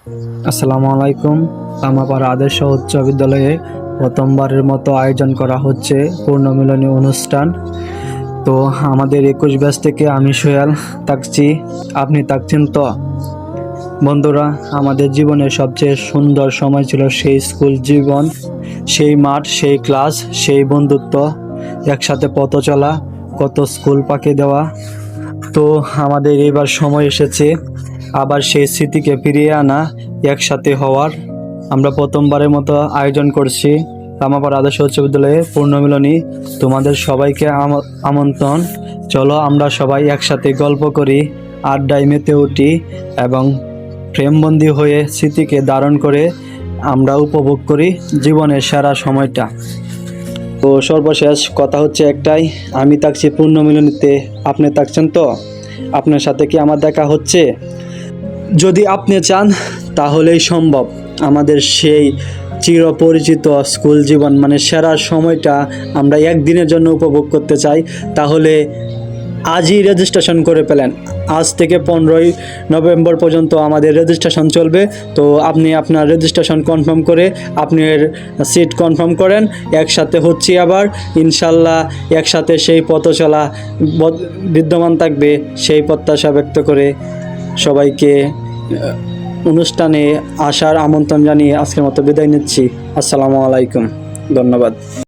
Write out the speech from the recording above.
আসসালামু আলাইকুম। কামাপাড়া আদর্শ উচ্চ বিদ্যালয়ে প্রথমবারের মতো আয়োজন করা হচ্ছে পূর্ণমিলনী অনুষ্ঠান। তো আমাদের 21 ব্যাচ থেকে আমি সোহেল থাকছি, আপনি থাকছেন তো? বন্ধুরা, আমাদের জীবনের সবচেয়ে সুন্দর সময় ছিল সেই স্কুল জীবন, সেই মাঠ, সেই ক্লাস, সেই বন্ধুত্ব, একসাথে পথ চলা, কত স্কুল পাকে দেওয়া। তো আমাদের এবার সময় এসেছে আবার সেই স্মৃতিকে ফিরিয়ে আনা, একসাথে হওয়ার। আমরা প্রথমবারের মতো আয়োজন করছি কামাপাড়া আদর্শ উচ্চ বিদ্যালয়ে পূর্ণমিলনী। তোমাদের সবাইকে আমন্ত্রণ। চলো আমরা সবাই একসাথে গল্প করি, আড্ডায় মেতে উঠি এবং প্রেমবন্দী হয়ে স্মৃতিকে ধারণ করে আমরা উপভোগ করি জীবনের সেরা সময়টা। তো সর্বশেষ কথা হচ্ছে একটাই, আমি থাকছি পূর্ণমিলনীতে, আপনি থাকছেন তো? আপনার সাথে কি আমার দেখা হচ্ছে? যদি আপনি চান তাহলেই সম্ভব। আমাদের সেই চিরপরিচিত স্কুল জীবন মানে সেরা সময়টা আমরা একদিনের জন্য উপভোগ করতে চাই, তাহলে আজই রেজিস্ট্রেশন করে ফেলেন। আজ থেকে 15ই নভেম্বর পর্যন্ত আমাদের রেজিস্ট্রেশন চলবে। তো আপনি আপনার রেজিস্ট্রেশন কনফার্ম করে আপনার সিট কনফার্ম করেন। একসাথে হচ্ছি আবার ইনশাল্লাহ, একসাথে সেই পথ চলা বিদ্যমান থাকবে, সেই প্রত্যাশা ব্যক্ত করে সবাইকে অনুষ্ঠানে আসার আমন্ত্রণ জানিয়ে আজকের মতো বিদায় নিচ্ছি। আসসালামু আলাইকুম, ধন্যবাদ।